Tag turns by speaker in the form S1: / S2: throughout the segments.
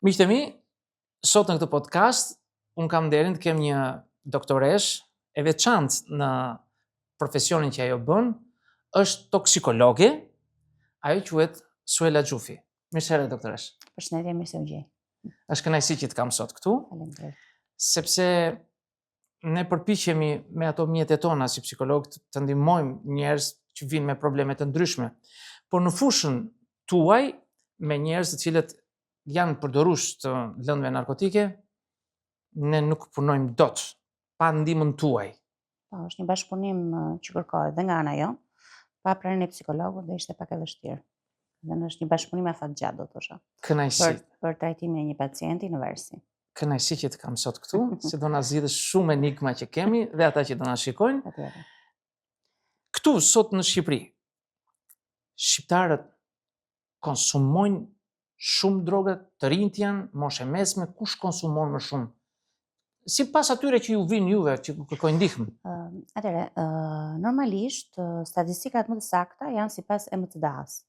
S1: Miqtë e mi, sot në këtë podcast, unë kam nderin të kem një doktoresh e veçantë në profesionin që ajo bën, është toksikologe, ajo quhet Suela Xhufi. Mirësere, doktoresh.
S2: Përshëndetje, mirë se u gjej.
S1: Është kënaqësi që të kam sot këtu,
S2: Faleminderit.
S1: sepse ne përpiqemi me ato mjetet tona si psikologë të ndihmojmë njerëz që vinë me probleme të ndryshme. Por në fushën tuaj, me njerëz të cilët janë përdorues të lëndëve narkotike, ne nuk punojmë dot pa ndihmën tuaj.
S2: Po, është një bashkëpunim që kërkohet dhe nga ana jonë, pa pranimin e psikologut dhe ishte pak e vështirë. Dhe është një bashkëpunim afatgjatë, do të thosha.
S1: Kënaqësi.
S2: Për trajtimin e një pacienti në varësi.
S1: Kënaqësi që të kam sot këtu, se do na zgjidhësh shumë enigma që kemi dhe ata që do na shikojnë.
S2: Patjetër.
S1: Këtu sot në Shqipëri, shqiptarët konsumojnë shumë droga, të rinjt janë, moshe mesme, kush konsumon më shumë? Sipas atyre që ju vinë juve, që kërkojnë ndihmë.
S2: Atëre, normalisht statistikat më të sakta janë sipas MCDA-s,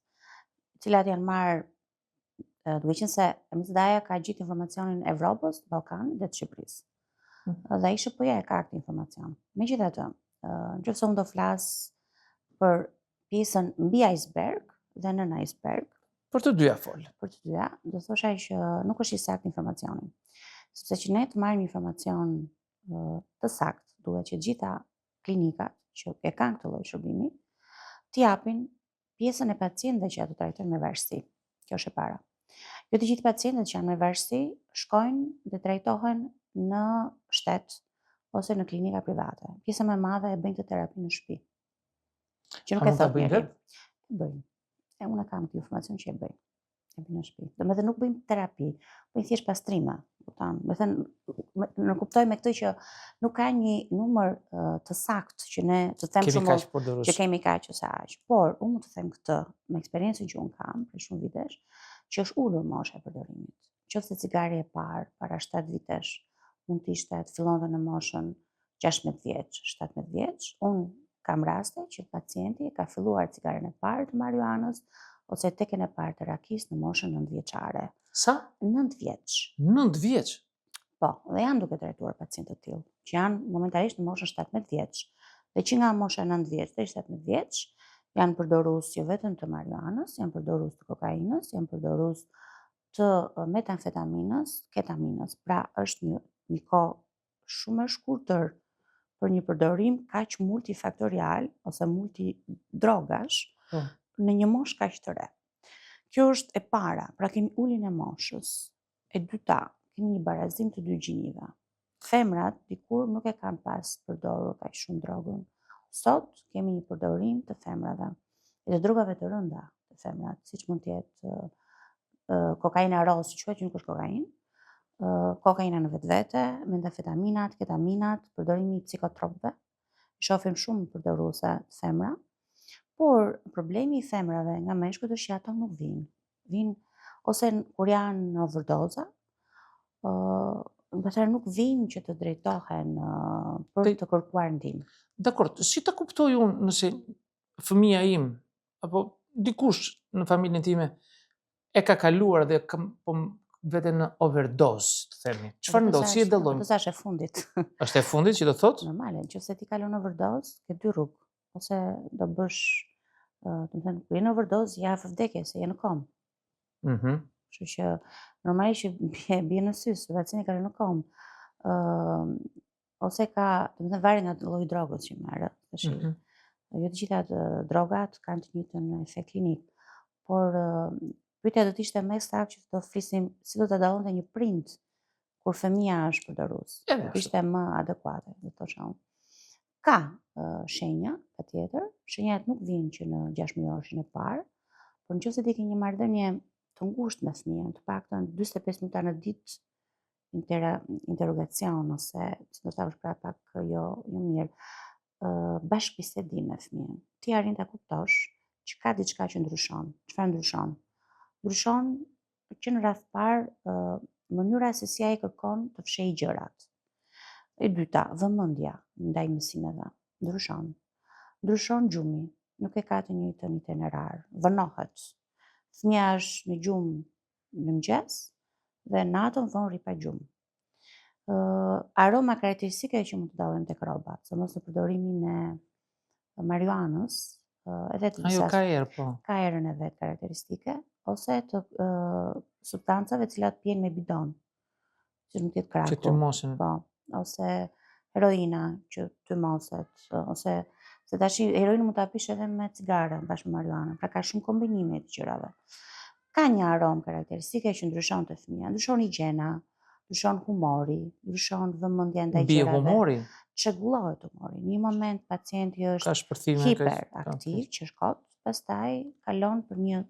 S2: të cilat janë marrë duke qenë se MCDA-ja ka gjithë informacionin e Evropës, Ballkanit dhe të Shqipërisë. Dhe ai SHP-ja e ka këtë informacion. Megjithatë, nëse unë do flas për pjesën mbi iceberg dhe nën iceberg,
S1: Për të dyja fol.
S2: për të dyja, do thosha që nuk është i saktë informacioni. Sepse që ne të marrim informacion të saktë, duhet që gjitha klinikat që e kanë këtë lloj shërbimi, t'i japin pjesën e pacientëve që ato trajtojnë me varësi. Kjo është e para. Jo të gjithë pacientët që janë me varësi shkojnë dhe trajtohen në shtet ose në klinika private. Pjesa më e madhe e bëjnë të terapi në shtëpi. Që nuk e thot njëri. Bëjnë. E unë kam këtë informacion që e bëjnë. E bëjnë në shtëpi. Domethënë nuk bëjnë terapi, bëjnë thjesht pastrime. Në kuptoj me këtë që nuk ka një numër të saktë që ne të them shumë që kemi kaq ose aq. Por unë të them këtë me eksperiencën që unë kam për shumë vitesh, që është ulur mosha e përdorimit. Qoftë cigari e parë para 7 vitesh, mund të ishte të fillonte në moshën 16 vjeç, 17 vjeç. Unë kam raste që pacienti ka filluar cigaren e parë të marijuanës ose teken e parë të rakisë në moshën 9 vjeçare.
S1: Sa?
S2: 9 vjeç.
S1: 9 vjeç?
S2: Po, dhe janë duke trajtuar pacientë të tillë, që janë momentalisht në moshën 17 vjeç. Dhe që nga mosha 9 vjeç deri 17 vjeç janë përdorues jo vetëm të marijuanës, janë përdorues të kokainës, janë përdorues të metamfetaminës, ketaminës. Pra është një kohë shumë e shkurtër për një përdorim kaq multifaktorial ose multidrogash në një moshë kaq të re. Kjo është e para, pra kemi uljen e moshës. E dyta, kemi një barazim të dy gjinive. Femrat dikur nuk e kanë pas përdorur kaq shumë drogën. Sot kemi një përdorim të femrave e të drogave të rënda të femrat, siç mund të jetë kokaina roz, që quhet, që nuk është kokainë, kokaina në vetvete, metafetaminat, ketaminat, përdorimi i psikotropëve. Shohim shumë përdoruese të femra, por problemi i femrave nga meshkujt është që ato nuk vinë. Vinë ose kur janë në overdoza, nuk vinë që të drejtohen për të kërkuar ndihmë.
S1: Dakor, si ta kuptoj unë nëse fëmia im apo dikush në familjen time e ka kaluar dhe po veten në overdose, të themi. Çfarë ndodh? Si e dallojmë?
S2: Do thash e fundit.
S1: Është e fundit që do thotë?
S2: Normale, nëse ti kalon overdose, ke dy rrugë. Ose do bësh, do të thënë, kur je në overdose, ja vdekje, se je në komë. Kështu që normalisht që bie në sy, se pacienti ka në komë. Ose ka, do të thënë, varet nga lloji drogës që merret. Jo të gjitha drogat kanë të njëjtën efekt klinik, por pyetja do të ishte më saktë që do flisim si do ta dallonte një prind kur fëmia është përdorues. Ishte më adekuate, do të thosha unë. Ka shenja, patjetër. Shenjat nuk vinë që në 6 muajshin e parë, por nëse ti ke një marrëdhënie të ngushtë me fëmijën, të paktën 45 minuta në ditë interogacion ose si do ta thosh pra pak jo mirë, bashkëbisedim me fëmijën. Ti arrin ta kuptosh që ka diçka që ndryshon. Çfarë ndryshon? Ndryshon që në radh parë mënyra se si ai kërkon të fshehë gjërat. E dyta, vëmendja ndaj mësimeve ndryshon. Ndryshon gjumi, nuk e ka të njëjtën itinerar, vënohet. Fëmia është në gjumë në mëngjes dhe natën vonë rri pa gjumë. Aroma karakteristike që mund të dallojmë tek rrobat, sidomos në përdorimin e marijuanës, edhe të
S1: Ajo ka erë, po.
S2: ka erën e vet karakteristike, ose të substancave të cilat pihen me bidon, që mund të jetë kraku.
S1: Që të mosin.
S2: Po, ose heroina që të moset, ose se tash heroin mund ta pish edhe me cigare bashkë me marijuanën, pra ka shumë kombinime të gjërave. Ka një aromë karakteristike që ndryshon te fëmia, ndryshon higjiena, ndryshon humori, ndryshon vëmendja ndaj
S1: Bie
S2: gjërave.
S1: humori.
S2: Çrregullohet humori. Në një moment pacienti është
S1: Ka shpërthime.
S2: hiperaktiv, që shkot, pastaj kalon për një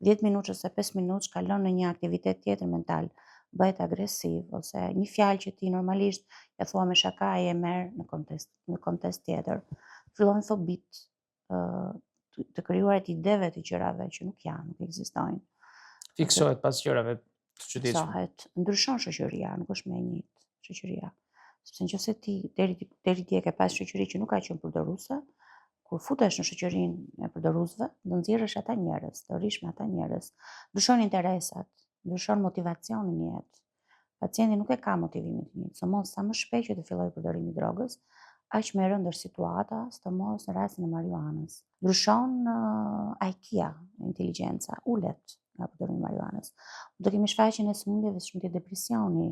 S2: 10 minutë ose 5 minutë, kalon në një aktivitet tjetër mental, bëhet agresiv, ose një fjalë që ti normalisht ja thua me shaka e merr në kontekst tjetër. Fillojnë fobit, të krijuarit ideve të gjërave që nuk janë, nuk ekzistojnë.
S1: Fiksohet pas gjërave të çuditshme.
S2: Fiksohet, ndryshon shoqëria, nuk është më e njëjtë shoqëria. Sepse nëse ti deri ti e ke pas shoqëri që nuk ka qenë përdoruese, kur futesh në shoqërinë e përdoruesve, do nxjerrësh ata njerëz, do rish me ata njerëz. Ndryshon interesat, ndryshon motivacioni në jetë. Pacienti nuk e ka motivimin të njëjtë, sidomos sa më shpejt që të fillojë përdorimi i drogës, aq më e rëndë është situata, sidomos në rastin e marijuanës. Ndryshon IQ-ja, inteligjenca, ulet nga përdorimi i marijuanës. Do kemi shfaqjen e sëmundjeve si shumë depresioni,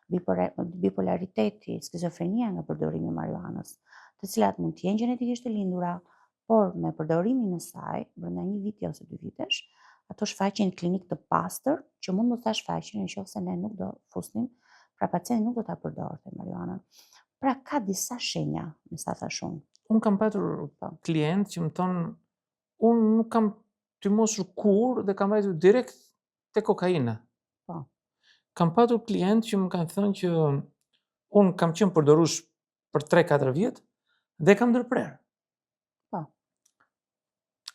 S2: bipolariteti, skizofrenia nga përdorimi i marijuanës, të cilat mund të jenë gjenetikisht të lindura, por me përdorimin e saj, brenda një viti ose 2 vitesh, ato shfaqen në klinikë të pastër, që mund mos ta shfaqen nëse ne nuk do fusnim, pra pacienti nuk do ta përdorte marijuanën. Pra ka disa shenja, me sa thash unë.
S1: Unë kam patur klient që më thonë, unë nuk kam të mosur kur dhe kam vajtur direkt te kokaina.
S2: Po.
S1: Kam patur klient që më kanë thënë që unë kam qenë përdorues për 3-4 vjet dhe kam ndërprer.
S2: Po.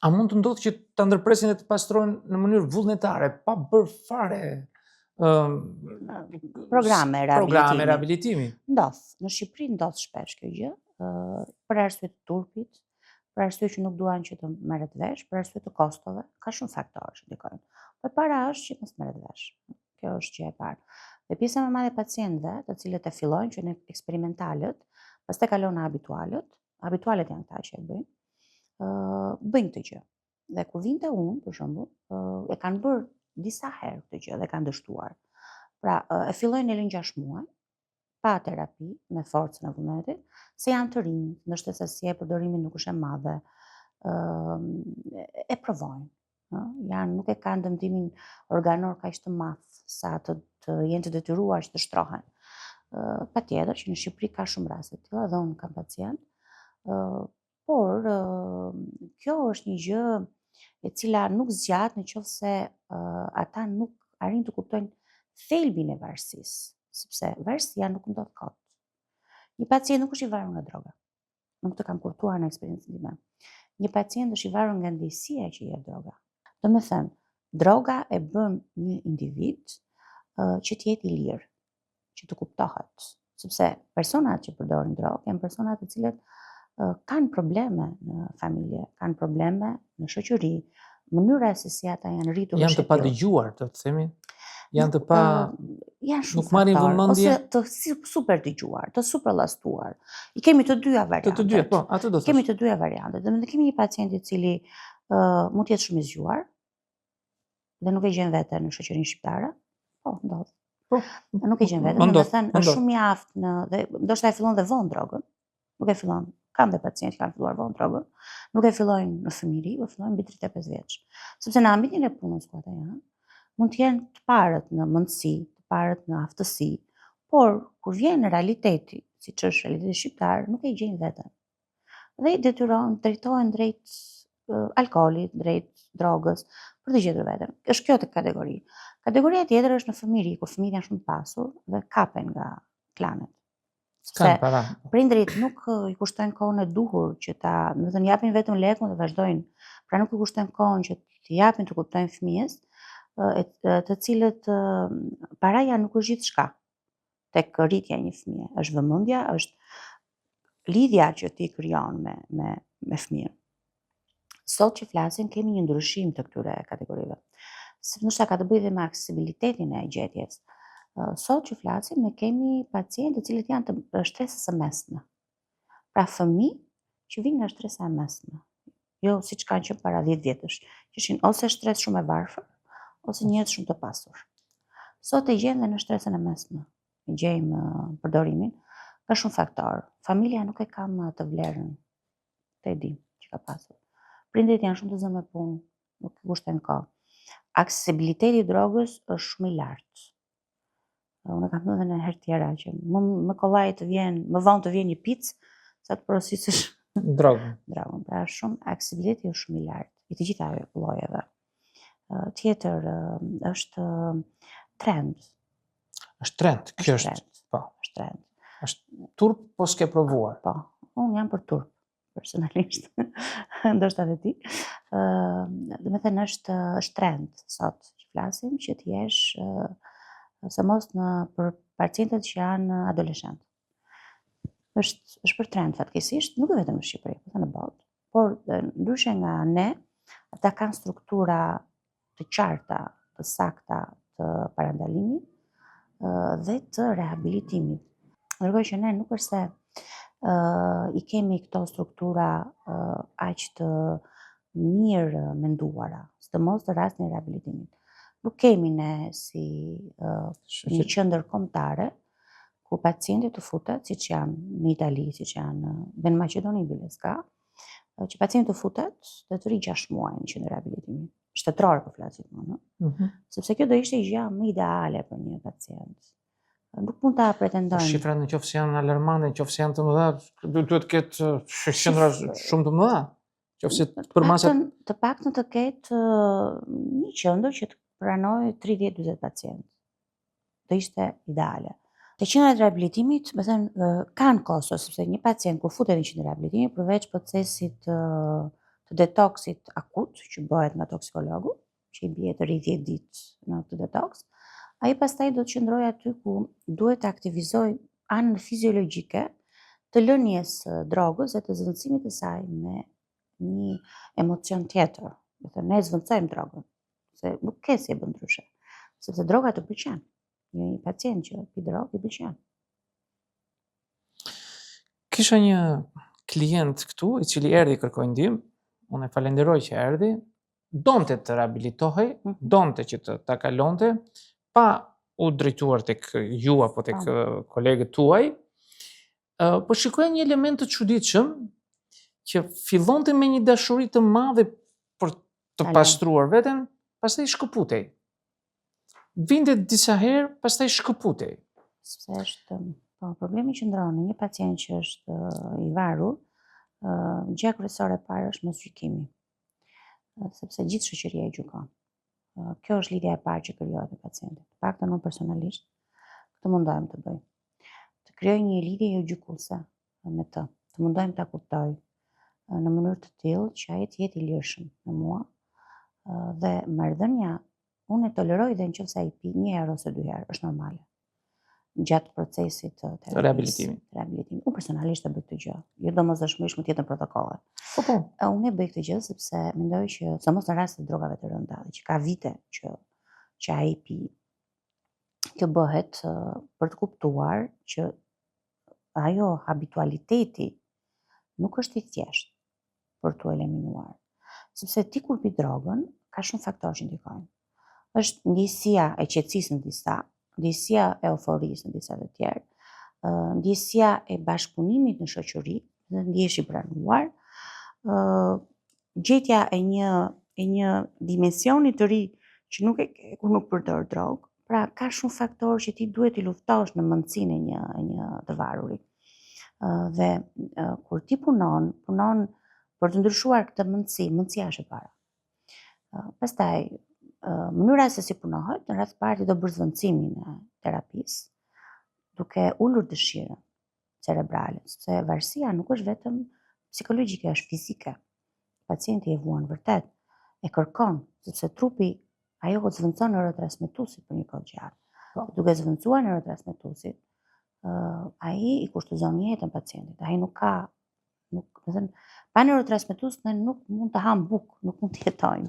S1: A mund të ndodhë që ta ndërpresin dhe të pastrojnë në mënyrë vullnetare, pa bërë fare
S2: programe
S1: rehabilitimi?
S2: Ndodh. Në Shqipëri ndodh shpesh kjo gjë, për arsye të turpit, për arsye që nuk duan që të merret vesh, për arsye të kostove, ka shumë faktorë që ndikojnë. Po para është që mos merret vesh. Kjo është gjë e parë. Dhe pjesa më e madhe e pacientëve, të cilët e fillojnë që në eksperimentalët, pastaj kalon në habitualët. Habitualët janë ata që e bëjnë. Bëjnë këtë gjë. Dhe kur vinte unë, për shembull, e kanë bërë disa herë këtë gjë dhe kanë dështuar. Pra, e fillojnë në 6 muaj, pa terapi, me forcën e vullnetit, se janë të rinj, ndoshta sasia e përdorimit nuk është e madhe, e provojnë. Nuk e kanë dëmtimin organor kaq të madh sa të jenë të detyruar që të shtrohen. Patjetër që në Shqipëri ka shumë raste të tilla, dhe unë kam pacient, por kjo është një gjë e cila nuk zgjat nëse ata nuk arrin të kuptojnë thelbin e varësisë, sepse varësia nuk ndodh kot. Një pacient nuk është i varur nga droga. Nuk të kam kuptuar në eksperiencën time. Një pacient është i varur nga ndjeshësia që jep droga. Domethënë, droga e bën një individ që të jetë i lirë, që të kuptohet, sepse personat që përdorin drogë janë persona të cilët kanë probleme në familje, kanë probleme në shoqëri, mënyra se si ata janë rritur.
S1: Janë të padëgjuar, të themi. Janë të pa
S2: nuk marrin vëmendje, ose të super dëgjuar, të super llastuar. I kemi të dyja variantet.
S1: Të dyja, po, atë do të thosh.
S2: Kemi të dyja variantet. Domethënë kemi një pacient i cili mund të jetë shumë i zgjuar dhe nuk e gjen veten në shoqërinë shqiptare. Po, ndodh.
S1: Po,
S2: nuk e gjen veten, domethënë është shumë i aftë dhe ndoshta e fillon dhe vonë drogën. Nuk e fillon. Kam dhe pacientë që kanë filluar vonë drogën. Nuk e fillojnë në fëmijëri, po fillojnë mbi 35 vjeç. Sepse në ambientin e punës ku ata janë, mund të jenë të parët në mendësi, të parët në aftësi, por kur vjen në realiteti, siç është realiteti shqiptar, nuk e gjejnë veten. Dhe i drejtohen drejt alkoolit, drejt drogës, për të gjetur veten. Është kjo kategori. Kategoria tjetër është në fëmijëri, ku fëmijët janë shumë të pasur dhe kapen nga klanet. Sepse prindrit nuk i kushtojnë kohën e duhur që do të japin vetëm lekun dhe vazhdojnë. Pra nuk i kushtojnë kohën që t'i japin të kuptojnë fëmijës, të cilët paraja nuk është gjithçka tek rritja e një fëmie. Është vëmendja, është lidhja që ti krijon me fëmijën. Sot që flasim kemi një ndryshim të këtyre kategorive. Ndoshta ka të bëjë dhe me aksesibilitetin e gjetjes. Sot që flasim, ne kemi pacientë të cilët janë të shtresës së mesme. Pra fëmijë që vinë nga shtresa e mesme. Jo siç kanë qenë para 10 vjetësh, që ishin ose shtres shumë e varfër, ose një jetë shumë të pasur. Sot e gjejmë dhe në shtresën e mesme. E gjejmë përdorimin ka shumë faktorë. Familja nuk e ka më të vlerën, të e di që ka pasur. Prindërit janë shumë të zënë me punë, nuk kushtojnë kohë. Aksesibiliteti i drogës është shumë i lartë. Unë kam thënë edhe në herë tjera që më kollaj të vjen, më vonë të vjen një picë sa të porositësh
S1: Drogën.
S2: drogën. Pra shumë aksesibiliteti është shumë i lartë i të gjitha llojeve. Tjetër është trend.
S1: Është trend, kjo është.
S2: Trend.
S1: Po.
S2: Është trend.
S1: Është turp, po s'ke provuar.
S2: Po, unë jam për turp, personalisht. Ndoshta edhe ti. Do të thënë është trend sot që flasim që të jesh se mos për pacientët që janë adoleshentë. Është për trend fatkeqësisht, nuk vetëm në Shqipëri, por në botë. Por ndryshe nga ne, ata kanë struktura të qarta, të sakta të parandalimit dhe të rehabilitimit. Ndërkohë që ne nuk është se i kemi këto struktura aq të mirë menduara, sidomos të rastin e rehabilitimit. Nuk kemi ne si një qendër kombëtare ku pacientët të futet, siç janë në Itali, siç janë dhe në Maqedoni biles ka, që pacientët të futet dhe të rri 6 muaj në qendër rehabilitimi. Shtetëror po flasim unë, sepse kjo do ishte gjëja më ideale për një pacient. Nuk mund ta pretendojmë.
S1: Shifrat në qoftë se janë alarmante, në qoftë se janë të mëdha, duhet të ketë qendra shumë të mëdha. Qoftë se përmasa
S2: Të paktën të ketë një qendër që të pranojë 30-40 pacientë. Do ishte ideale. Te qendrat e rehabilitimit, më thënë, kanë kosto, sepse një pacient kur futet në qendër rehabilitimi, përveç procesit të detoksit akut që bëhet nga toksikologu, që i bie të rri 10 ditë në këtë detoks, ai pastaj do të qëndrojë aty ku duhet të aktivizoj anën fiziologjike të lënies drogës dhe të zvendësimit të saj me një emocion tjetër. Do të thënë, ne zvendësojmë drogën, se nuk ke si e bën ndryshe, sepse droga të pëlqen. Një pacient që pi drogë i pëlqen.
S1: Kisha një klient këtu i cili erdhi kërkoi ndihmë, unë e falenderoj që erdhi, donte të rehabilitohej, donte që ta kalonte, pa u drejtuar tek ju apo tek kolegët tuaj, po shikoj një element të çuditshëm që fillonte me një dashuri të madhe për të pastruar veten, pastaj shkëputej. Vinte disa herë, pastaj shkëputej.
S2: Sepse është, problemi qëndron në një pacient që është i varur, gjëja kryesore e parë është mosgjykimi. Sepse gjithë shoqëria e gjykon. Kjo është lidhja e parë që krijohet me pacientin. Të paktën unë personalisht këtë mundohem të bëj. Të krijoj një lidhje jo gjykuese me të. Të mundohem ta kuptoj në mënyrë të tillë që ai të jetë i lirshëm me mua dhe marrëdhënia unë e toleroj dhe nëse ai pi 1 herë ose 2 herë, është normale. Gjatë procesit të
S1: rehabilitimit.
S2: Unë personalisht e bëj këtë gjë. Jo domosdoshmërisht mund të jetë në protokolle.
S1: Po.
S2: Unë e bëj këtë gjë sepse mendoj që sidomos në rast të drogave të rënda, që ka vite që ai pi, kjo bëhet për të kuptuar që ajo habitualiteti nuk është i thjeshtë për t'u eliminuar. Sepse ti kur pi drogën, ka shumë faktorë që ndikojnë. Është ndjesia e qetësisë në disa, ndjesia e euforisë në disa të tjerë, ndjesia e bashkëpunimit në shoqëri, dhe ndjesh i pranuar, gjetja e një dimensioni të ri që nuk e ke kur nuk përdor drogë. Pra ka shumë faktorë që ti duhet i luftosh në mendsinë e një të varurit. Dhe kur ti punon për të ndryshuar këtë mendësia është e para. Pastaj mënyra se si punohet, në radhë parë ti do bësh zvendësimin e terapisë, duke ulur dëshirën cerebrale, sepse varësia nuk është vetëm psikologjike, është fizike. Pacienti e vuan vërtet, e kërkon, sepse trupi ajo zvendëson neurotransmetuesit për një kohë gjatë. Duke zvendësuar neurotransmetuesit, ai i kushtozon jetën pacientit. Ai nuk ka, pa neurotransmetues ne nuk mund të ham bukë, nuk mund të jetojmë.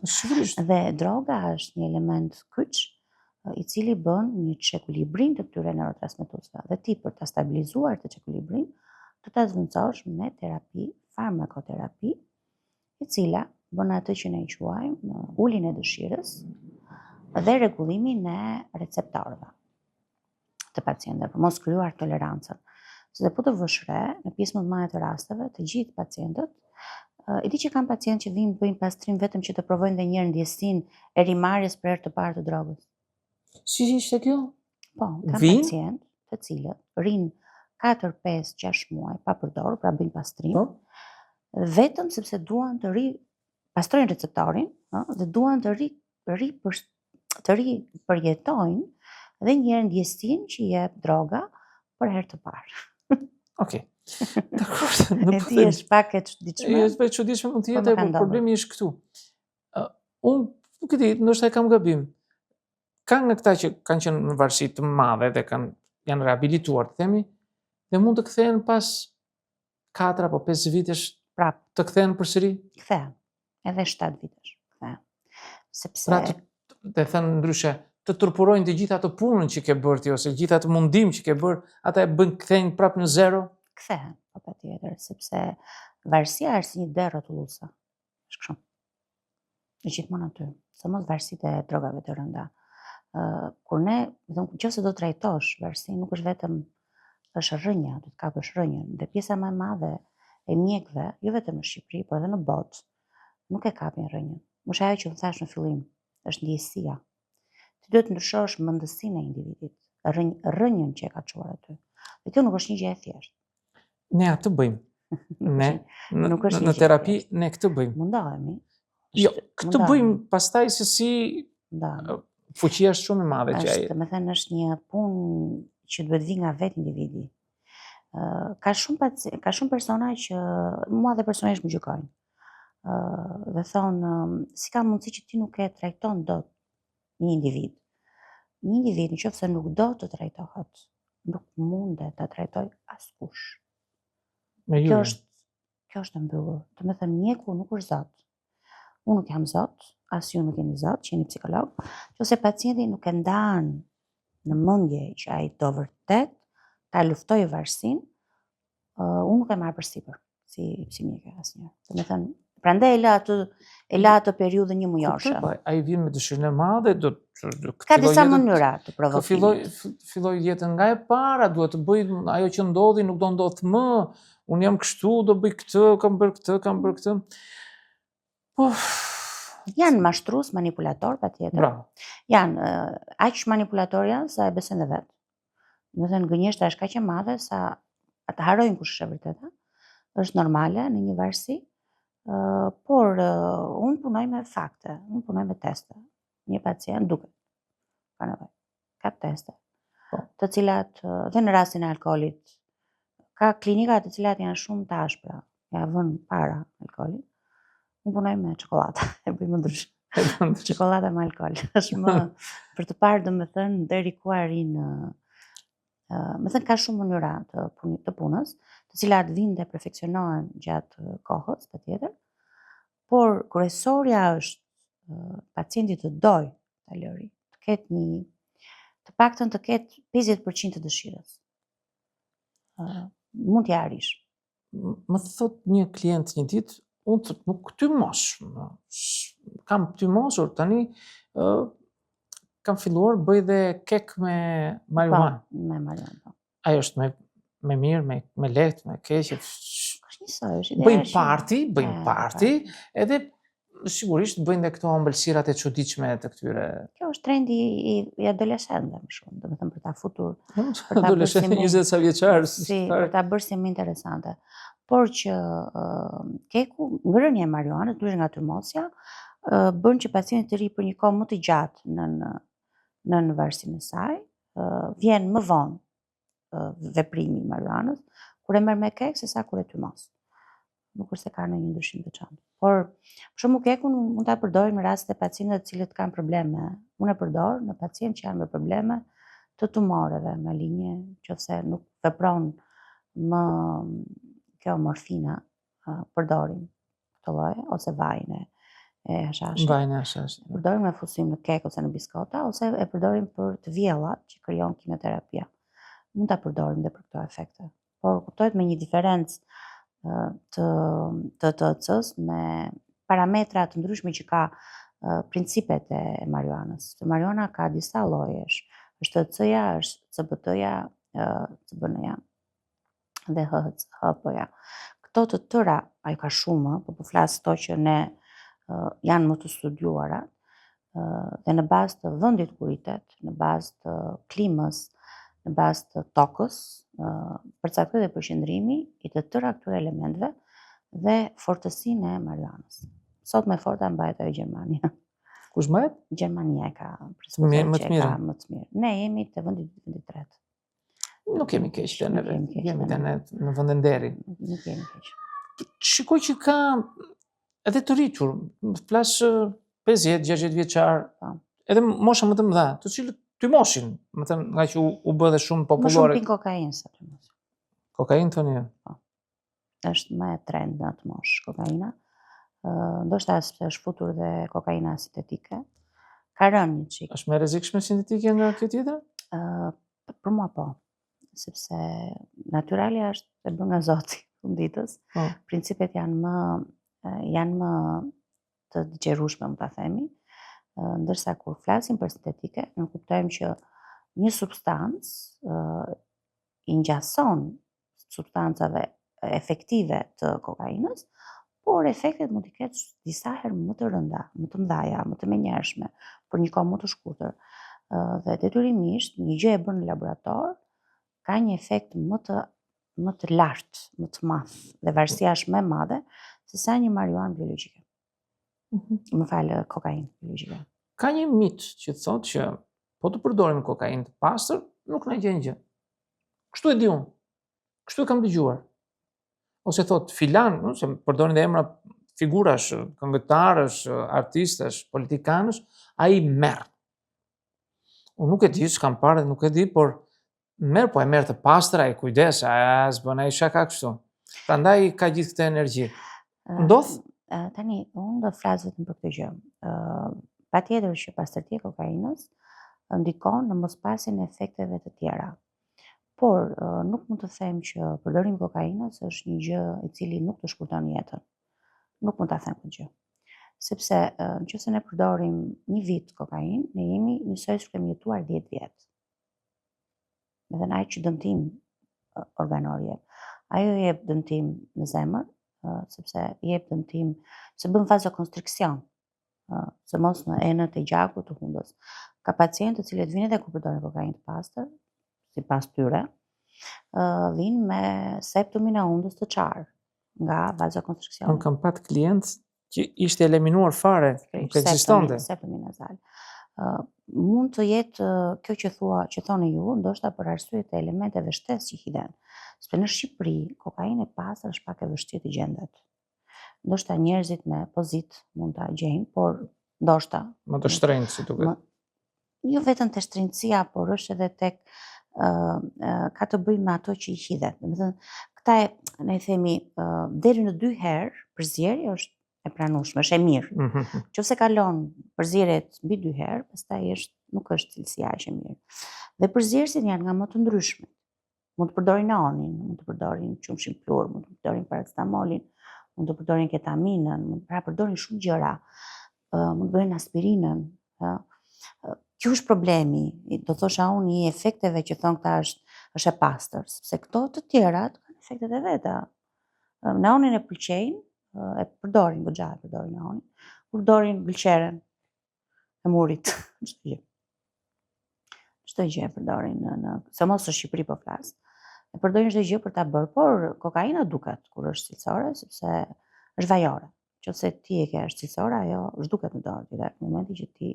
S2: Dhe droga është një element kyç i cili bën një çekuilibrim të këtyre neurotransmetuesve. Dhe ti për ta stabilizuar të çekuilibrim, do ta zvendësosh me terapi, farmakoterapi, e cila bën atë që ne i quajmë uljen e dëshirës dhe rregullimin e receptorëve të pacientëve, për mos krijuar tolerancën. Se po të vësh re, në pjesë më të madhe të rasteve, të gjithë pacientët, e di që kanë pacientë që vinë bëjnë pastrim vetëm që të provojnë dhe njëherë ndjesinë e rimarrjes për herë të parë të drogës.
S1: Si ishte kjo?
S2: Po, kanë
S1: Vinë?
S2: pacientë të cilët rinë 4, 5, 6 muaj pa përdorur, pra bëjnë pastrim,
S1: Po?
S2: vetëm sepse duan të pastrojnë receptorin, dhe duan të ripërjetojnë dhe njëherë ndjesinë që jep droga për herë të parë.
S1: Okej. Dakor,
S2: E di është pak e çuditshme.
S1: Jo, e çuditshme mund të
S2: Po,
S1: jetë,
S2: më ka
S1: por
S2: ndodhur.
S1: problemi është këtu. Unë nuk e di, ndoshta e kam gabim. Kanë në këta që kanë qenë në varësi të madhe dhe janë rehabilituar, të themi, dhe mund të kthehen pas 4 apo 5 vitesh
S2: Prap,
S1: të kthehen përsëri.
S2: kthehen. Edhe 7 vitesh. Kthehen. Sepse
S1: Pra të thënë ndryshe, të turpurojnë të gjitha ato punën që ke bërë ti ose gjitha atë mundim që ke bërë, ata e kthejnë prap në zero.
S2: kthehen, po patjetër, sepse varësia është si një derë rrotulluese. Është kështu. Është gjithmonë aty. Sa mos varësitë e drogave të rënda. Kur ne, nëse do trajtosh varësinë, nuk është vetëm është rrënja, do të kapësh rrënjën. Dhe pjesa më e madhe e mjekëve, jo vetëm në Shqipëri, por edhe në botë, nuk e kapin rrënjën. Është ajo që më thash në fillim, është ndjesia. Ti duhet të ndryshosh mendësinë e individit, rrënjën që e ka çuar aty. Dhe kjo nuk është një gjë e thjeshtë.
S1: Ne atë bëjmë. Ne
S2: Nuk është një
S1: në
S2: gjë
S1: terapi
S2: thjeshtë.
S1: ne këtë bëjmë.
S2: Mundohemi.
S1: Jo, këtë bëjmë pastaj se si
S2: Mundohemi.
S1: fuqia është shumë e madhe që ai.
S2: Është, me thënë, është një punë që duhet vi nga vetë individi. Ka shumë persona që mua dhe personalisht më gjykojnë. Dhe thonë, si ka mundësi që ti nuk e trajton dot një individ. Një individ, nëse nuk do të trajtohet, nuk mundet ta trajtoj askush.
S1: Me
S2: Kjo
S1: ju.
S2: është e mbyllur. Do të thënë, mjeku nuk është zot. Unë nuk jam zot, as ju nuk jeni zot, që jeni psikolog, ose pacienti nuk e ndan në mendje që ai do vërtet ta luftojë varësinë, unë nuk e marr përsipër si mjeke asnjëherë. Do të thënë, prandaj e la atë periudhën një mujoshe.
S1: Ai vjen me dëshirën e madhe,
S2: Ka disa mënyra të provokimit.
S1: Filloj jetën nga e para, duhet të bëj ajo që ndodhi, nuk do ndodh më. Unë jam kështu, do bëj këtë, kam bërë këtë. Po,
S2: janë mashtrues, manipulator, patjetër.
S1: Bravo.
S2: Janë aq manipulator janë sa e besojnë vetë. Do të thënë, gënjeshtra është kaq e madhe sa ata harrojnë kush është e vërteta. Është normale në një varësi, por unë punoj me fakte, unë punoj me teste. Një pacient duket ka nevojë, ka teste, të cilat dhe në rastin e alkoolit, ka klinika të cilat janë shumë të ashpra, ja vën para alkoolit. Unë punoj me çokoladë, e bëj më ndryshe. Çokolada me alkool. Është më për të parë, domethënë, deri ku arrin. Me thënë, ka shumë mënyra të punës, të cilat vinë dhe perfeksionohen gjatë kohës, patjetër. Por kryesorja është pacienti të dojë ta lëri, të ketë të paktën të ketë 50% të dëshirës. Mund t'ja arrish.
S1: Më thot një klient një ditë, unë nuk ty mosh. Kam ty moshur, tani kam filluar bëj dhe kek me marijuanë.
S2: Me marijuanë.
S1: Ajo është me mirë, me lehtë, me keq.
S2: Është njësoj, është ideja.
S1: Bëjmë parti, edhe sigurisht bëjnë dhe këto ëmbëlsirat e çuditshme të këtyre.
S2: Kjo është trendi i adoleshentëve më shumë, domethënë për ta futur
S1: adoleshentë 20 sa vjeçar,
S2: për ta bërë si më interesante. Por që keku, ngrënia e marijuanës, ndryshe nga tyrmosja, bën që pacienti të rri për një kohë më të gjatë në varësinë e saj, vjen më vonë veprimi i marijuanës kur e merr me kek sesa kur e tyrmos. Nuk është se ka ndonjë ndryshim të veçantë. Por për shembull kekun mund ta përdor në raste të pacientëve të cilët kanë probleme. Unë e përdor në pacientë që janë me probleme të tumoreve maligne, nëse nuk vepron më kjo morfina, përdorim këtë lloj ose vajin e hashashit.
S1: Vajin e hashashit.
S2: E përdorim me fusim në kek ose në biskota, ose e përdorim për të vjellat që krijon kimioterapia. Mund ta përdorim dhe për këto efekte. Por kuptohet me një diferencë të THC-s me parametra të ndryshme që ka principet e marijuanës. Marijuana ka disa llojesh. Është THC-ja, është CBD-ja, CBN-ja dhe HHP-ja. Këto të tëra, ajo ka shumë, po flas këto që ne janë më të studiuara, dhe në bazë të vendit ku rritet, në bazë të klimës, në bazë të tokës, përcaktohet dhe përqendrimi i të tëra këtyre elementeve dhe fortësinë e marijuanës. Sot më forta mbahet ajo Gjermania.
S1: Kush mbahet?
S2: Gjermania ka
S1: më të mirë.
S2: më të mirë. Ne jemi te vendi i tretë.
S1: Nuk kemi keq të neve. Jemi te ne në vendin deri.
S2: Nuk kemi keq.
S1: Shikoj që ka edhe të rritur, flas 50-60 vjeçar, edhe mosha më të mëdha, të cilët ty moshin, më thënë nga që u bë dhe shumë
S2: Më
S1: popullore.
S2: shumë pin kokainë se të mos.
S1: Kokainë thoni?
S2: Është më e trend në atë moshë kokaina. Ndoshta është futur dhe kokaina sintetike. Ka rënë një çik.
S1: Është më rrezikshme sintetike nga kjo tjetër?
S2: Për mua po, sepse natyralja është e bërë nga Zoti funditës. Principet janë më të gjerueshme, mund ta themi. Ndërsa kur flasim për sintetike, ne kuptojmë që një substancë i ngjason substancave efektive të kokainës, por efektet mund të ketë disa herë më të rënda, më të mëdha, më të menjëhershme, për një kohë më të shkurtër. Dhe detyrimisht një gjë e bërë në laborator ka një efekt më të lartë, më të madh, dhe varësia është më e madhe se sa një marijuanë biologjike. Më falë, kokainë biologjike.
S1: Ka një mit që thotë që po të përdorim kokainë të pastër, nuk na gjen gjë. Kështu e di unë. Kështu e kam dëgjuar. Ose thot filan, se përdorin dhe emra figurash, këngëtarësh, artistësh, politikanësh, ai merr. Unë nuk e di, s'kam parë dhe nuk e di, por merr, po e merr të pastër, ai kujdes, s'bën ai shaka kështu. Prandaj ka gjithë këtë energji. Ndodh?
S2: Tani, unë do flas vetëm për këtë gjë. Patjetër që pastërtia e kokainës ndikon në mospasjen e efekteve të tjera. Por nuk mund të them që përdorimi i kokainës është një gjë e cili nuk të shkurton jetën. Nuk mund ta them këtë gjë. Sepse nëse ne përdorim një vit kokainë, ne jemi njësoj që kemi jetuar 10 vjet. Edhe ai që dëmtim organor jep. Ajo jep dëmtim në zemër, sepse jep dëmtim, se bën vazokonstriksion, se mos në enët e gjakut të hundës. Ka pacientë të cilët vinë dhe kur përdorin kokainë të pastër, sipas tyre, vinë me septumin e hundës të qarë nga vazokonstriksion.
S1: Unë kam pat klient që ishte eliminuar fare, nuk ekzistonte.
S2: Septumi nazal. Mund të jetë kjo që thoni ju, ndoshta për arsye të elementeve shtesë që hidhen. Sepse në Shqipëri, kokainë e pastër është pak e vështirë të gjendet. Ndoshta njerëzit me pozit mund ta gjejnë, por ndoshta
S1: më të shtrenjtë si duket.
S2: Jo vetëm te shtrenjtësia, por është edhe tek ka të bëjë me ato që i hidhet. Domethënë, këta ne i themi deri në 2 herë përzierje është e pranueshme, është e mirë. Nëse kalon përzierjet mbi 2 herë, pastaj nuk është cilësia aq e mirë. Dhe përzierësit janë nga më të ndryshme. Mund të përdorin neonin, mund të përdorin qumshin plur, mund të përdorin paracetamolin, mund të përdorin ketaminën, mund të përdorin shumë gjëra, mund të bëjnë aspirinën. Kjo është problemi, do thosha unë, i efekteve që thonë këta është e pastër, sepse këto të tjerat kanë efektet e veta. Neonin e pëlqejnë, e përdorin, goxha e përdorin neonin, përdorin gëlqeren e murit, çdo gjë e përdorin se mos në Shqipëri po flas. E përdorin çdo gjë për ta bërë, por kokaina duket kur është cilësore, sepse është vajore. Nëse ti e ke është cilësore, ajo zhduket në dorë direkt në momentin që ti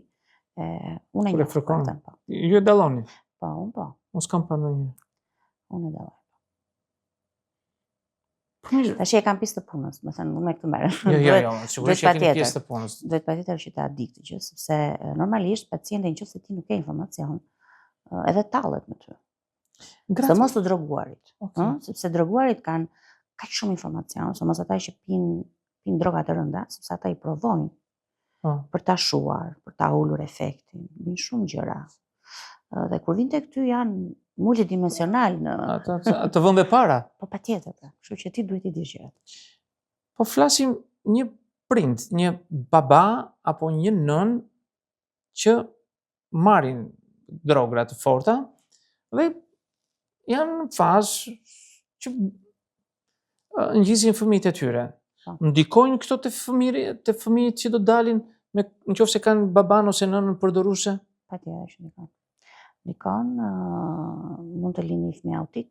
S2: unë e
S1: një frikon. Ju e dalloni?
S2: Po, unë po.
S1: Mos kam pa ndonjë.
S2: Unë e dalloj.
S1: Mirë.
S2: Tash e kam pjesë të punës, më thënë, unë me këtë merrem.
S1: Jo, sigurisht që keni pjesë të punës.
S2: Duhet patjetër që ta di këtë gjë, sepse normalisht pacienti nëse ti nuk ke informacion, edhe tallet me ty. Se mos të droguarit, sepse droguarit kanë kaq shumë informacion, se mos ata që pinë droga të rënda, sepse ata i provojnë për ta shuar, për ta ulur efektin, bin shumë gjëra. Dhe kur vin tek ty janë multidimensional në
S1: Të vënde para.
S2: po patjetër, kështu që ti duhet i dish gjërat.
S1: Po flasim një prind, një baba apo një nën që marrin drogra të forta dhe janë në fazë që ngjisin fëmijët e tyre. Ndikojnë këto te fëmijët që do dalin nëse kanë baban ose nënën përdoruese?
S2: Patjetër që ndikon. Ndikon, mund të lini fëmijë autik,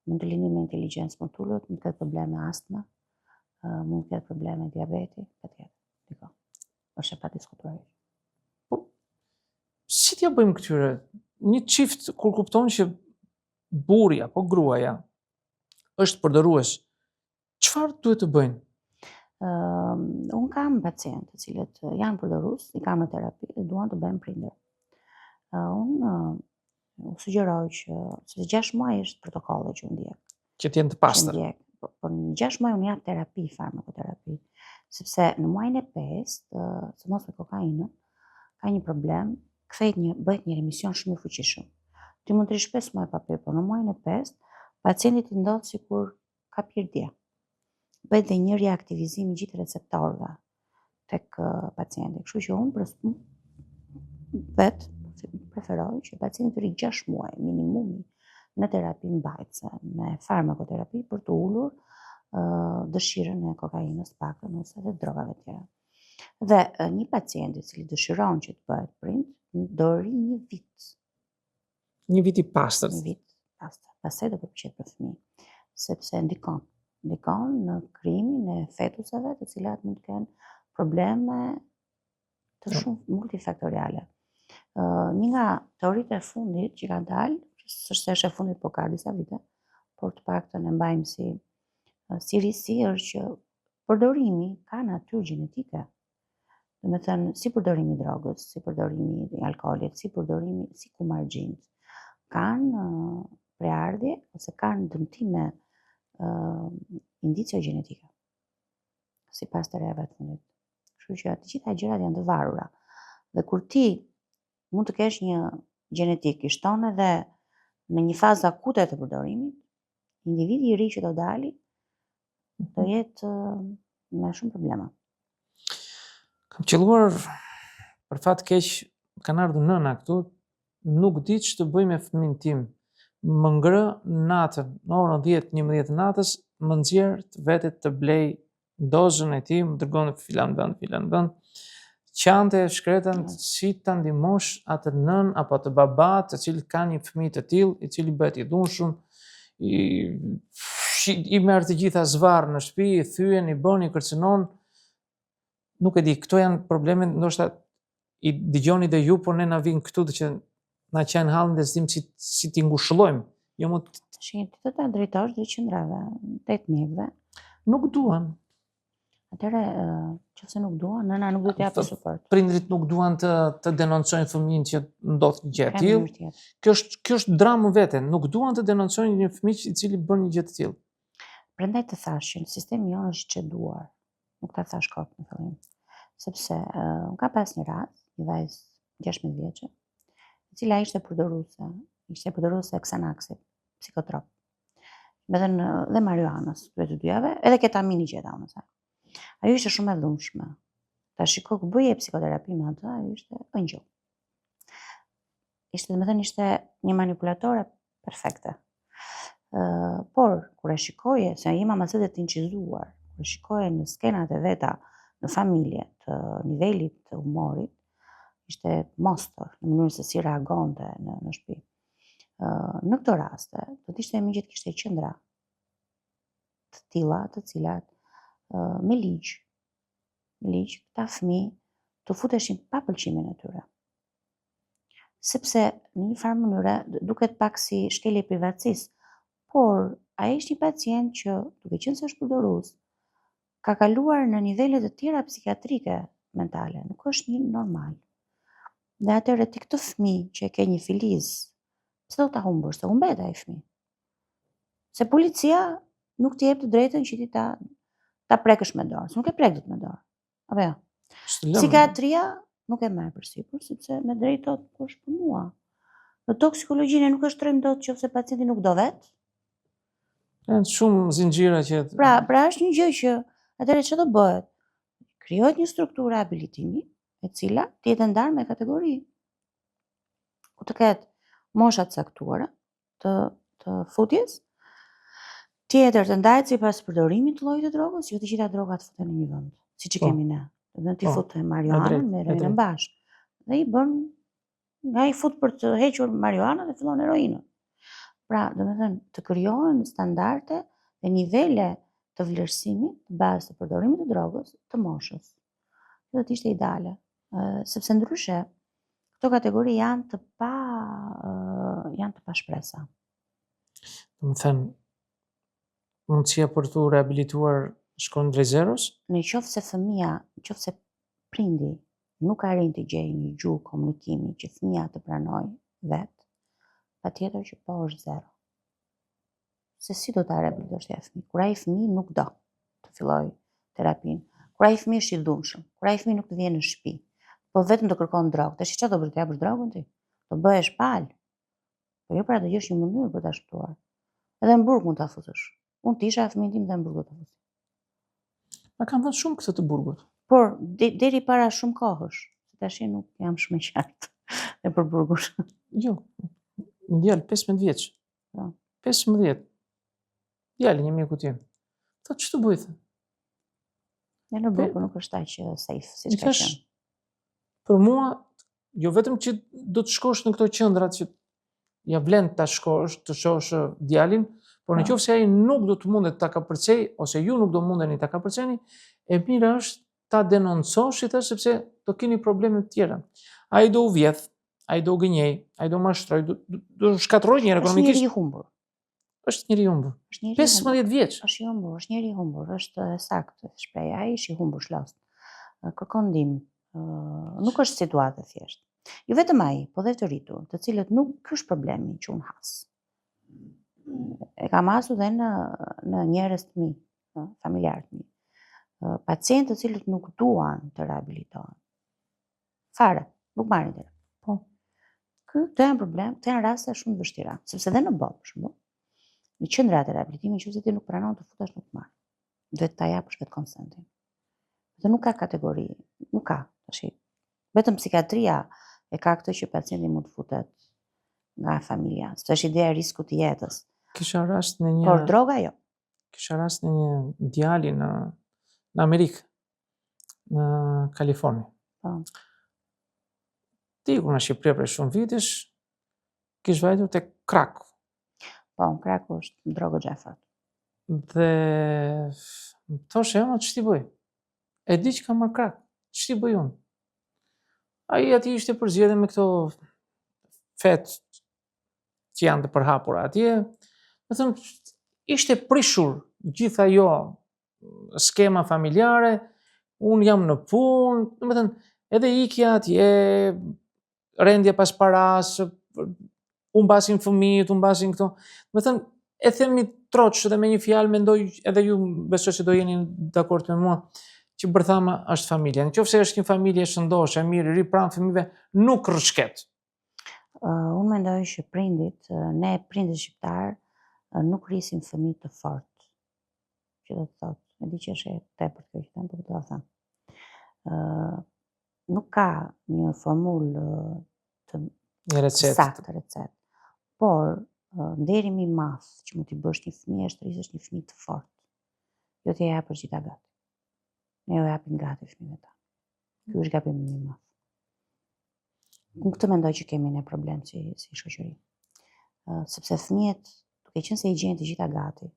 S2: mund të lini me inteligjencë më t'ulët, mund të ketë probleme astma, mund të ketë probleme diabeti, patjetër, ndikon. Është e padiskutuar.
S1: Po, si t'ja bëjmë këtyre? Një çift kur kupton që burri apo gruaja është përdorues, çfarë duhet të bëjnë?
S2: Unë kam pacientë të cilët janë përdorues, i kam në terapi dhe duan të bëjnë prindër. Unë u sugjeroj që se 6 muaj është protokolli që unë ndjek.
S1: Që t'jenë të pastër.
S2: Po në 6 muaj unë jap terapi, farmakoterapi, sepse në muajin e 5, sidomos me kokainën, ka një problem, bëhet një remision shumë i fuqishëm. Ti mund të rish 5 muaj pa pirë, por në muajin e 5, pacientit i ndodh sikur ka pirë dje. Bëhet dhe një reaktivizim i gjithë receptorëve tek pacienti. Kështu që unë vetë preferoj që pacienti të rri 6 muaj minimumi në terapi mbajtëse me farmakoterapi për të ulur dëshirën e kokainës pakën ose dhe drogave tjera. Dhe një pacient i cili dëshiron që të bëhet prind, do rri 1 vit.
S1: 1 vit i pastër.
S2: 1 vit pastër. Pastaj do përpiqet për fëmijë, sepse ndikon në krijimin e fetuseve, të cilat mund të kenë probleme të shumë multifaktoriale. Një nga teoritë e fundit që kanë dalë, s'është e fundit, po ka disa vite, por të paktën e mbajmë si risi, është që përdorimi ka natyrë gjenetike. Do të thënë, si përdorimi i drogës, si përdorimi i alkoolit, si kumargjinët, kanë preardhje ose kanë dëmtime indicio gjenetike, sipas teorive të fundit. Kështu që të gjitha gjërat janë të varura. Dhe kur ti mund të kesh një gjenetik i shton edhe në një fazë akute të përdorimit, individi i ri që do dali do jetë me shumë problema.
S1: Kam qelluar për fat keq, kanë ardhur nëna këtu, nuk di ç'të bëj me fëmin tim. Më ngrë natën, në orën 10-11 natës, më nxjerr vetet të blej dozën e tij, më dërgon në filan vend, qante shkretën si ta ndihmosh atë nën apo atë baba të cilët kanë një fëmijë të tillë, i cili bëhet i dhunshëm, i merr të gjitha zvarr në shtëpi, i thyen, i bën, i kërcënon. Nuk e di, këto janë probleme, ndoshta i dëgjoni dhe ju, por ne na vin këtu që na qenë hallën dhe s'dim si t'i ngushëllojmë. Jo më
S2: Ti do ta drejtosh drejt qendrave, tek mjekëve.
S1: Nuk duan.
S2: Atëre, nëse nuk duan, nëna nuk do të japë suport.
S1: Prindrit nuk duan të denoncojnë fëmijën që ndodh një gjë e tillë. Kjo është dramë vete, nuk duan të denoncojnë një fëmijë i cili bën një gjë të tillë.
S2: Prandaj të thash që sistemi jonë është çeduar. Nuk ta thash kot në fillim. Sepse unë ka pas një rast, një vajzë 16 vjeçe, e cila ishte përdoruese Xanaxit, psikotrop. Dhe marijuanës, të dyjave, edhe ketamini gjeta unë sa. Ajo ishte shumë e dhunshme. Ta shiko ku bëje psikoterapi me atë, ajo ishte ëngjëll. Ishte një manipulatore perfekte. Por, kur e shikoje, se jema masetet të inqizuar, kur e shikoje në skenat e veta, në familje, të nivelit të humorit, ishte monster, në mënyrë se si reagonte në shtëpi. Në këto raste, do të ishte mirë që të kishte qendra të tilla, të cilat me ligj, këta fëmijë të futeshin pa pëlqimin e tyre. Sepse në një farë mënyre duket pak si shkelje privatësisë, por ai është një pacient që, duke qenë se është përdorues, ka kaluar në nivele të tjera psikiatrike mentale, nuk është një normal. Dhe atëherë ti këtë fëmijë që e ke një filiz, pse do ta humbësh? Se humbet ai fëmijë. Se policia nuk t'i jep të drejtën që ti ta prekësh me dorë, se nuk e prek dot me dorë. Apo jo? Psikiatria nuk e merr përsipër, sepse me drejt thot kush për mua. Në toksikologjinë nuk është trem dot nëse pacienti nuk do vet.
S1: Janë shumë zinxhira që
S2: Pra është një gjë që atëherë çfarë do bëhet? Krijohet një strukturë rehabilitimi, e cila të jetë ndarë me kategori. Ku të ketë mosha të caktuara të futjes, tjetër të ndahet sipas përdorimit të llojit të drogës, jo të gjitha drogat futen në një vend, siç e kemi ne. Dhe ti fut marijuanën me heroinën bashkë. Dhe i bën nga i fut për të hequr marijuanën dhe fillon heroinën. Pra, domethënë, të krijohen standarde dhe nivele të vlerësimit bazë të përdorimit të drogës të moshës. Kjo do të ishte ideale, sepse ndryshe këto kategori janë të pashpresa.
S1: Domethënë, mundësia për të rehabilituar shkon drejt zeros?
S2: Në qoftë se fëmia, në qoftë se prindi nuk arrin të gjejë një gjuhë komunikimi që fëmia të pranojë vet, patjetër që po është zero. Se si do ta rehabilitosh ti fëmijë? Kur ai fëmijë nuk do të fillojë terapinë, kur ai fëmijë është i dhunshëm, kur ai fëmijë nuk të vjen në shtëpi, po vetëm të kërkon drogë. Tash çfarë do bësh? Të japësh drogën ti? Do bëhesh pal. Po jo pra të gjesh një mënyrë për ta shpëtuar. Edhe në burg mund ta futësh. Unë të isha fëmijën tim dhe në burg do ta futësh.
S1: Ma kanë thënë shumë këtë të burgut.
S2: Por deri para shumë kohësh. Tash nuk jam shumë e qartë e për burgun.
S1: Jo. Një djalë 15 vjeç.
S2: Po.
S1: 15. Djalë një mjeku tim. Thotë ç'të bëj?
S2: Në burg nuk është aq safe siç ka qenë.
S1: Për mua, jo vetëm që do të shkosh në këto qendra që ja vlen ta shkosh, të shohësh djalin, por nëse ai nuk do të mundet ta kapërcej ose ju nuk do mundeni ta kapërceni, e mira është ta denoncosh sepse do keni probleme të tjera. Ai do u vjedh, ai do u gënjej, ai do mashtroj, do shkatërroj një ekonomikisht.
S2: Është njeri i humbur.
S1: Është njeri i humbur. 15 vjeç.
S2: Është i humbur, është njeri i humbur, është saktë shpreha, ai është i humbur shlost. Kërkon ndihmë. Nuk është situatë e thjeshtë. Jo vetëm ai, po dhe të rritur, të cilët nuk është problemi që unë has. E kam hasur dhe në njerëz të mi, familjarë të mi. Pacientë të cilët nuk duan të rehabilitohen. Fare, nuk marrin terapi. Po. Këto janë problem, këto janë raste shumë të vështira, sepse dhe në botë, për shembull, në qendrat e rehabilitimit, nëse ti nuk pranon të futesh nuk marr. Duhet ta japësh vetë konsentin. Dhe nuk ka kategori, nuk ka. Vetëm psikiatria e ka këtë që pacienti mund të futet nga familja. Së është ideja e riskut të jetës.
S1: Kisha rast në një...
S2: Por droga jo.
S1: Kisha rast në një djali në Amerikë, në Kaliforni.
S2: Po.
S1: Diku në Shqipëri për shumë vitesh, kish vajtur te kraku.
S2: Po, kraku është drogë gjafat.
S1: Dhe më thoshe, që ti bëj? E di që ka marrë krak, që ti bëj unë? Ai ati ishte përzgjedhur me këto fet që janë të përhapura atje. Do thënë, ishte prishur gjithë ajo skema familjare, unë jam në punë, do të thënë, edhe ikja atje, rendje pas paras, unë mbasin fëmijët, unë mbasin këto. Do të thënë, e themi troç dhe me një fjalë mendoj edhe ju besoj se do jeni dakord me mua, që bërthama është familja. Nëse është një familje shëndosh, e mirë, ri pranë fëmijëve, nuk rrshket.
S2: Unë mendoj që ne prindit shqiptar, nuk rrisim fëmijë të fortë. Që do të thotë, e di që është e tepërt kjo që them, por do ta them. Nuk ka një formulë
S1: një recetë.
S2: Saktë recetë. Por nderimi i madh që mund t'i bësh një fëmijë është të rrisësh një fëmijë të fortë. Jo t'ia japësh gjitha gati. Ne jo japim gati fëmijëve ta. Ky është gabimi i madh. Unë këtë mendoj që kemi ne problem si shoqëri. Sepse fëmijët, duke qenë se i gjejnë të gjitha gati,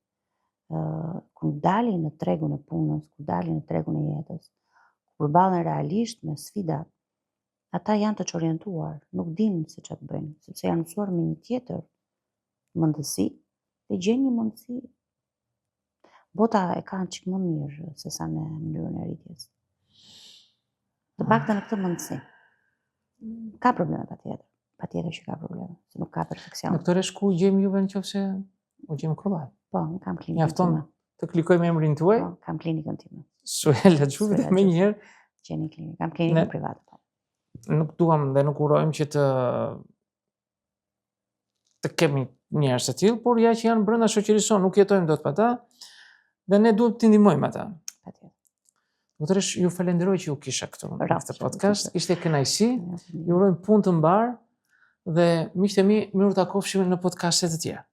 S2: kur dalin në tregun e punës, kur dalin në tregun e jetës, kur përballen realisht me sfidat, ata janë të çorientuar, nuk dinë se çfarë bëjnë, sepse janë mësuar me një tjetër mundësi, dhe gjejnë një mundësi. Bota e ka çik më mirë se sa në mënyrën e rritjes. Të paktën në këtë mundësi. Ka probleme patjetër që ka probleme, se nuk ka perfeksion.
S1: Doktore, ku gjejmë juve nëse u gjejmë kollaj?
S2: Po, unë kam klinikën
S1: time. Mjafton të klikoj me emrin tuaj?
S2: Po, kam klinikën time.
S1: Suela Xhuvi, më njëherë
S2: Gjeni klinikë, kam klinikën private.
S1: Nuk duam dhe nuk urojmë që të kemi njerëz të tillë, por ja që janë brenda shoqërisë sonë, nuk jetojmë dot pa ta dhe ne duhet t'i ndihmojmë ata.
S2: Patjetër.
S1: Doktoresh, ju falenderoj që ju kisha këtu në këtë podcast. Ishte kënaqësi.
S2: Ja,
S1: Ju urojmë punë të mbar dhe miqtë e mi, miru takofshim në podcaste të tjera.